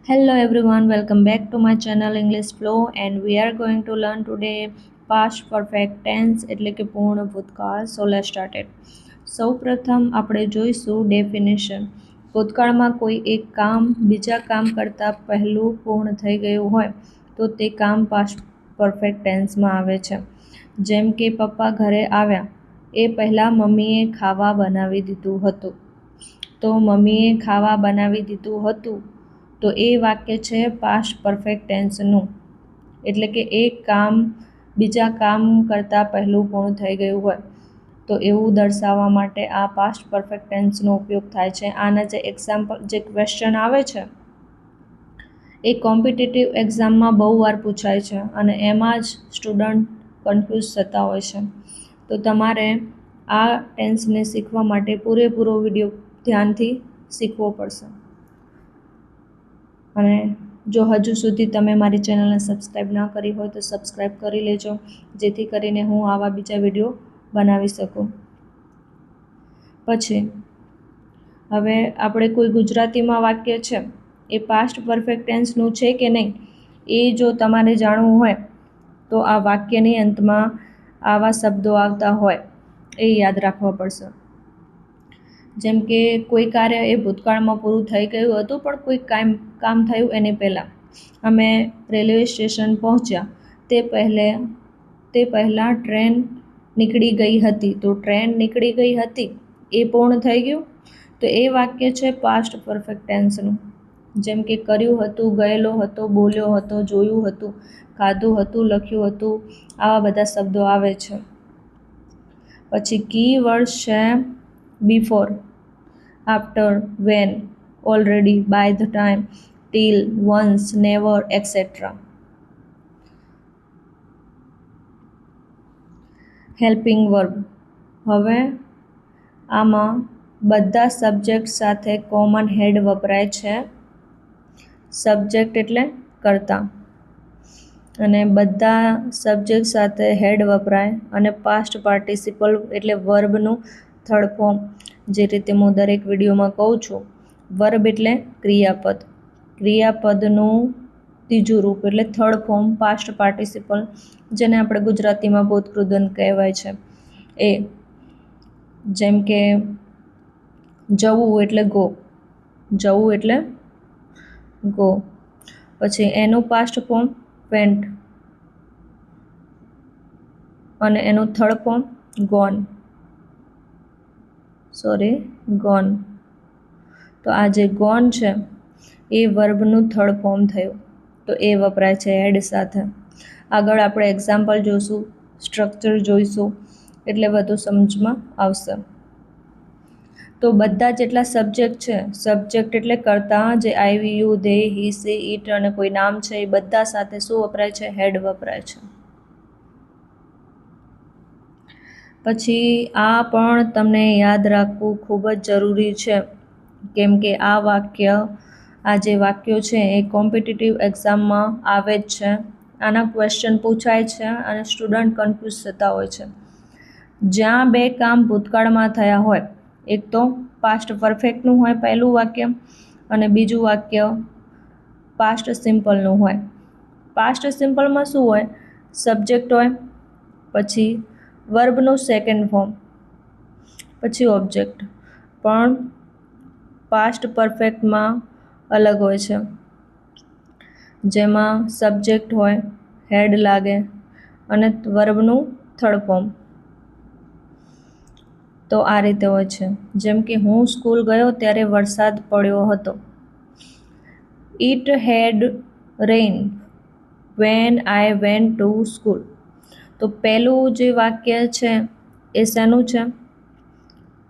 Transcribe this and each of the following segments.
Hello everyone, welcome back to my channel English Flow and we are going to learn today past perfect tense એટલે કે પૂર્ણ ભૂતકાળ. So let's start it. સૌપ્રથમ આપણે જોઈશું definition. ભૂતકાળમાં કોઈ એક કામ બીજા કામ કરતાં પહેલું પૂર્ણ થઈ ગયું હોય તો તે કામ પાસ્ટ પરફેક્ટ ટેન્સમાં આવે છે. જેમ કે પપ્પા ઘરે આવ્યા એ પહેલાં મમ્મીએ ખાવા બનાવી દીધું હતું. તો મમ્મીએ ખાવા બનાવી દીધું હતું તો એ વાક્ય છે પાસ્ટ પરફેક્ટ ટેન્સનું, એટલે કે એક કામ બીજા કામ કરતાં પહેલું પૂર્ણ થઈ ગયું હોય તો એવું દર્શાવવા માટે આ પાસ્ટ પરફેક્ટ ટેન્સનો ઉપયોગ થાય છે. આના જે એક્ઝામ્પલ જે ક્વેશ્ચન આવે છે એ કોમ્પિટિટિવ એક્ઝામમાં બહુ વાર પૂછાય છે અને એમાં જ સ્ટુડન્ટ કન્ફ્યુઝ થતા હોય છે. તો તમારે આ ટેન્સને શીખવા માટે પૂરેપૂરો વિડીયો ધ્યાનથી શીખવો પડશે. અને જો હજુ સુધી તમે મારી ચેનલને સબસ્ક્રાઈબ ના કરી હોય તો સબસ્ક્રાઈબ કરી લેજો, જેથી કરીને હું આવા બીજા વિડીયો બનાવી શકું. પછી હવે આપણે કોઈ ગુજરાતીમાં વાક્ય છે એ પાસ્ટ પરફેક્ટ ટેન્સનું છે કે નહીં એ જો તમારે જાણવું હોય તો આ વાક્યની અંતમાં આવા શબ્દો આવતા હોય એ યાદ રાખવા પડશે. જેમ કે કોઈ કાર્ય એ ભૂતકાળમાં પૂરું થઈ ગયું હતું પણ કોઈ કામ થયું એની પહેલાં. અમે રેલવે સ્ટેશન પહોંચ્યા તે પહેલાં ટ્રેન નીકળી ગઈ હતી. તો ટ્રેન નીકળી ગઈ હતી એ પૂર્ણ થઈ ગયું તો એ વાક્ય છે પાસ્ટ પરફેક્ટ ટેન્સનું. જેમ કે કર્યું હતું, ગયેલો હતો, બોલ્યો હતો, જોયું હતું, ખાધું હતું, લખ્યું હતું, આવા બધા શબ્દો આવે છે. પછી કી વર્ડ છે before, after, when, already, by the time, till, once, never, etcetera. Helping verb. હવે આમાં બધા સબ્જેક્ટ સાથે કોમન હેડ વપરાય છે. સબ્જેક્ટ એટલે કર્તા અને બધા સબ્જેક્ટ સાથે હેડ વપરાય અને પાસ્ટ પાર્ટિસિપલ એટલે વર્બનું થર્ડ ફોર્મ. જે રીતે હું દરેક વિડીયોમાં કહું છું, વર્બ એટલે ક્રિયાપદ, ક્રિયાપદનું ત્રીજું રૂપ એટલે થર્ડ ફોર્મ પાસ્ટ પાર્ટિસિપલ, જેને આપણે ગુજરાતીમાં ભૂતકૃદંત કહેવાય છે એ. જેમ કે જવું એટલે ગો, જવું એટલે ગો. પછી એનું પાસ્ટ ફોર્મ વેન્ટ અને એનું થર્ડ ફોર્મ ગોન, ગોન. તો આ જે ગોન છે એ વર્બનું થર્ડ ફોર્મ થયું તો એ વપરાય છે હેડ સાથે. આગળ આપણે એક્ઝામ્પલ જોઈશું, સ્ટ્રક્ચર જોઈશું એટલે વધુ સમજમાં આવશે. તો બધા જેટલા સબ્જેક્ટ છે, સબ્જેક્ટ એટલે કર્તા, જે I, we, you, they, he, she, it અને કોઈ નામ છે એ બધા સાથે શું વપરાય છે? હેડ વપરાય છે. પછી આ પણ તમને યાદ રાખવું ખૂબ જ જરૂરી છે, કેમ કે આ જે વાક્યો છે એ કોમ્પિટિટિવ એક્ઝામમાં આવે જ છે. આના ક્વેશ્ચન પૂછાય છે અને સ્ટુડન્ટ કન્ફ્યુઝ થતા હોય છે. જ્યાં બે કામ ભૂતકાળમાં થયા હોય, એક તો પાસ્ટ પરફેક્ટનું હોય પહેલું વાક્ય અને બીજું વાક્ય પાસ્ટ સિમ્પલનું હોય. પાસ્ટ સિમ્પલમાં શું હોય? સબ્જેક્ટ હોય, પછી વર્બનું સેકન્ડ ફોર્મ, પછી ઓબ્જેક્ટ. પણ પાસ્ટ પરફેક્ટમાં અલગ હોય છે, જેમાં સબ્જેક્ટ હોય, હેડ લાગે અને વર્બનું થર્ડ ફોર્મ. તો આ રીતે હોય છે. જેમ કે હું સ્કૂલ ગયો ત્યારે વરસાદ પડ્યો હતો. It had rain when I went to school. તો પહેલું જે વાક્ય છે એ શેનું છે?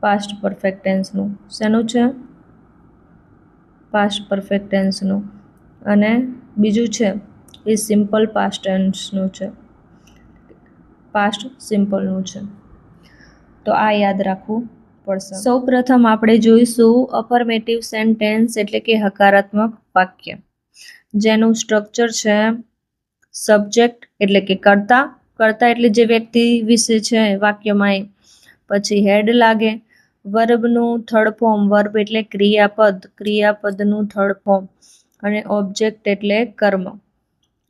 પાસ્ટ પરફેક્ટ ટેન્સનું. શેનું છે? પાસ્ટ પરફેક્ટ ટેન્સનું. અને બીજું છે એ સિમ્પલ પાસ્ટ ટેન્સનું છે, પાસ્ટ સિમ્પલનું છે. તો આ યાદ રાખવું પડશે. સૌપ્રથમ આપણે જોઈશું અફર્મેટિવ સેન્ટેન્સ એટલે કે હકારાત્મક વાક્ય, જેનું સ્ટ્રક્ચર છે સબ્જેક્ટ એટલે કે કર્તા, કર્તા એટલે જે વ્યક્તિ વિશે છે વાક્યમાં એ. પછી હેડ લાગે, વર્બનું થર્ડ ફોર્મ, વર્બ એટલે ક્રિયાપદ, ક્રિયાપદનું થર્ડ ફોર્મ અને ઓબ્જેક્ટ એટલે કર્મ.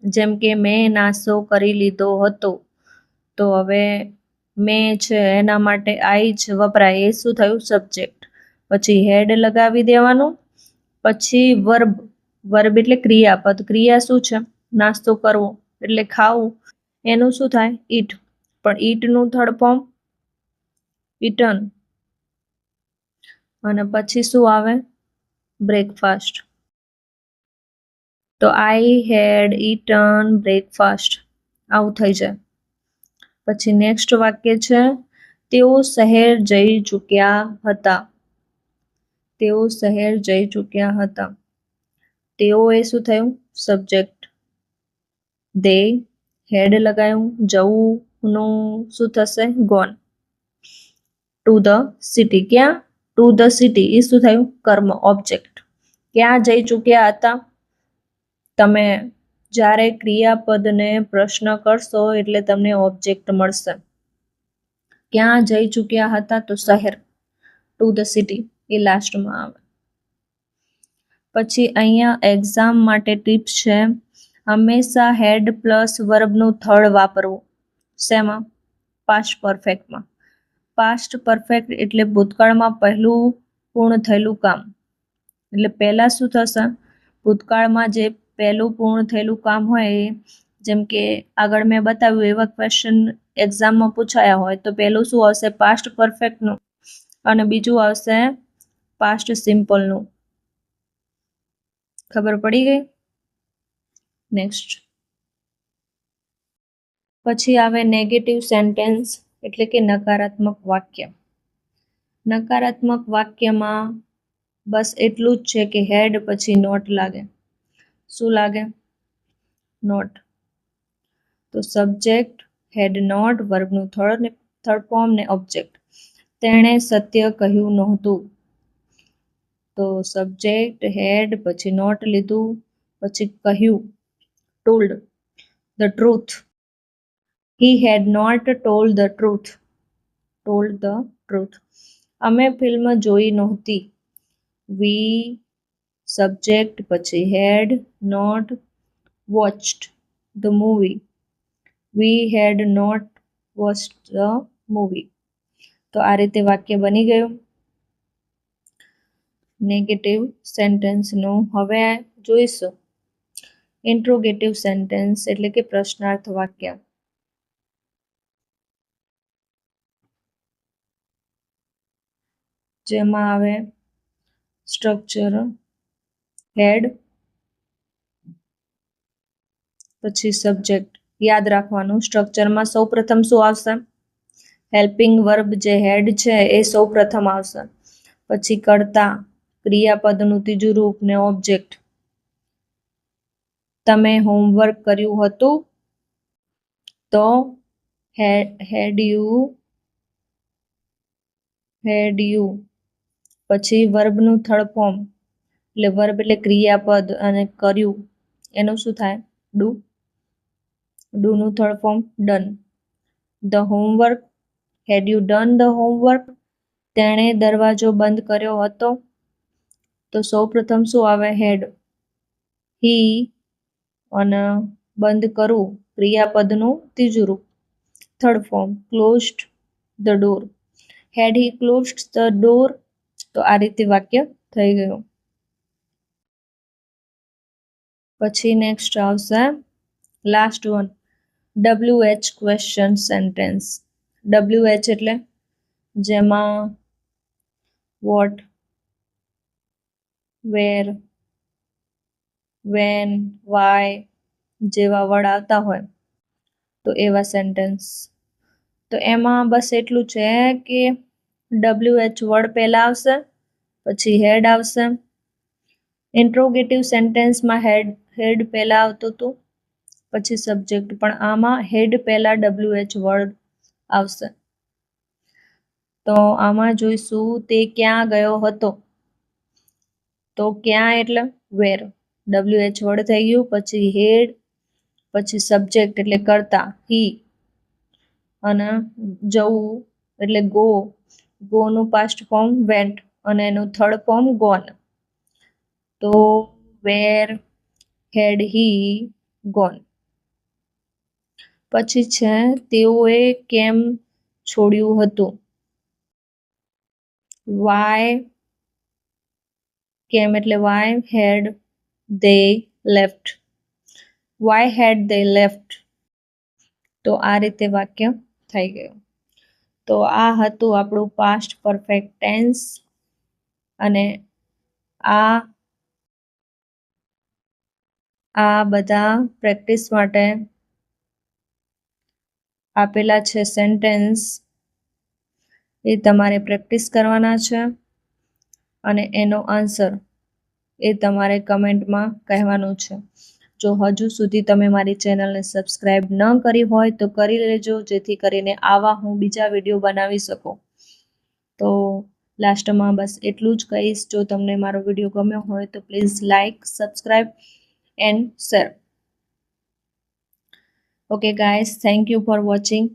જેમ કે મેં નાસ્તો કરી લીધો હતો, તો હવે મેં છે એના માટે આઈ જ વપરાય, એ શું થયું? સબ્જેક્ટ. પછી હેડ લગાવી દેવાનું. પછી વર્બ, વર્બ એટલે ક્રિયાપદ. ક્રિયા શું છે? નાસ્તો કરવો એટલે ખાવું, એનું શું થાય? ઈટ. પણ ઈટનું થર્ડ ફોર્મ ઈટન. અને પછી શું આવે? બ્રેકફાસ્ટ. તો આઈ હેડ ઈટન બ્રેકફાસ્ટ, આવું થઈ જાય. પછી નેક્સ્ટ વાક્ય છે, તેઓ શહેર જઈ ચૂક્યા હતા. તેઓ શહેર જઈ ચૂક્યા હતા. તેઓ એ શું થયું? સબ્જેક્ટ. દે હેડ લગાવ્યું. જવું શું થશે? ગોન. ટુ ધ સિટી, ક્યાં? ટુ ધ સિટી, એ શું થયું? કર્મ, ઓબ્જેક્ટ. ક્યાં જઈ ચૂક્યા હતા? તમે જ્યારે ક્રિયાપદને પ્રશ્ન કરશો એટલે તમને ઓબ્જેક્ટ મળશે. ક્યાં જઈ ચૂક્યા હતા? તો શહેર. ટુ ધ સિટી એ લાસ્ટમાં આવે. પછી અહીંયા એક્ઝામ માટે ટિપ્સ છે. હંમેશા હેડ પ્લસ વર્બનું થર્ડ વાપરવું. શેમાં? પાસ્ટ પરફેક્ટમાં. પાસ્ટ પરફેક્ટ એટલે ભૂતકાળમાં પહેલું પૂર્ણ થયેલું કામ. એટલે પહેલા શું થશે? ભૂતકાળમાં જે પહેલું પૂર્ણ થયેલું કામ હોય, જેમ કે આગળ મેં બતાવ્યું એવા ક્વેશ્ચન એક્ઝામમાં પૂછાયા હોય, તો પહેલું શું આવશે? પાસ્ટ પરફેક્ટનું. અને બીજું આવશે પાસ્ટ સિમ્પલનું. ખબર પડી ગઈ? નેક્સ્ટ. પછી આવે નેગેટિવ સેન્ટેન્સ એટલે કે નકારાત્મક વાક્ય. નકારાત્મક વાક્યમાં બસ એટલું જ છે કે હેડ પછી નોટ લાગે. શું લાગે? નોટ. તો સબ્જેક્ટ, હેડ નોટ, વર્બનું થર્ડ ફોર્મ ને ઓબ્જેક્ટ. તેણે સત્ય કહ્યું નહોતું. તો સબ્જેક્ટ, હેડ, પછી નોટ લીધું, પછી કહ્યું, told the truth. He had not told the truth. Told the truth. અમે ફિલ્મ જોઈ નહોતી. We subject પછી had not watched the movie. We had not watched the movie. તો આ રીતે વાક્ય બની ગયું નેગેટિવ સેન્ટેન્સનું. હવે જોઈશું ઇન્ટ્રોગેટિવ સેન્ટેન્સ એટલે કે પ્રશ્નાર્થ વાક્ય. જેમાં આવે સ્ટ્રક્ચર, હેડ, પછી સબ્જેક્ટ. યાદ રાખવાનું, સ્ટ્રક્ચરમાં સૌ પ્રથમ શું આવશે? હેલ્પિંગ વર્બ જે હેડ છે એ સૌ પ્રથમ આવશે. પછી કર્તા, ક્રિયાપદનું ત્રીજું રૂપ ને ઓબ્જેક્ટ. તમે હોમવર્ક કર્યું હતું? તો હેડ યુ. પછી વર્બનું થર્ડ ફોર્મ એટલે વર્બ એટલે ક્રિયાપદ, અને કર્યું એનું શું થાય? ડુ. ડુનું third form done. The homework, had you done the homework. તેણે દરવાજો બંધ કર્યો હતો. તો સૌ પ્રથમ શું આવે? હેડ. હી, અને બંધ કરવું ક્રિયાપદનું ત્રીજું રૂપ, third form, closed the door. Had he closed the door. તો આ રીતે વાક્ય થઈ ગયું. પછી નેક્સ્ટ આવશે last one, WH question sentence. WH એટલે જેમાં વોટ, વેર, વેન, વાય જેવા વર્ડ આવતા હોય, તો એવા સેન્ટેન્સ. તો એમાં બસ એટલું છે કે WH વર્ડ પહેલા આવશે, પછી હેડ આવશે. ઇન્ટ્રોગેટિવ સેન્ટેન્સમાં હેડ પહેલા આવતું હતું, પછી સબ્જેક્ટ. પણ આમાં હેડ પહેલા WH વર્ડ આવશે. તો આમાં જોઈશું તે ક્યાં ગયો હતો. તો ક્યાં એટલે વેર, WH વર્ડ થઈ ગયું. પછી હેડ, પછી સબ્જેક્ટ એટલે કર્તા હી, અને જવું એટલે ગો. ગોનું પાસ્ટ ફોર્મ વેન્ટ, અને એનું થર્ડ ફોર્મ ગોન. તો વેર હેડ હી ગોન. પછી છે તેઓએ કેમ છોડ્યું હતું. વાય કેમ એટલે why had they left. Why had they left? તો આ રીતે વાક્ય થઈ ગયું. તો આ હતું આપણું પાસ્ટ પરફેક્ટ ટેન્સ અને આ બધા પ્રેક્ટિસ માટે આપેલા છે સેન્ટેન્સ, એ તમારે પ્રેક્ટિસ કરવાના છે અને એનો આન્સર એ તમારે કમેન્ટમાં કહેવાનું છે. જો હજુ સુધી તમે મારી ચેનલને સબસ્ક્રાઇબ ન કરી હોય તો કરી લેજો, જેથી કરીને આવા હું બીજા વિડીયો બનાવી શકું. તો લાસ્ટમાં બસ એટલું જ કહીશ, જો તમને મારો વિડીયો ગમ્યો હોય તો please like, subscribe and share. Okay guys, thank you for watching.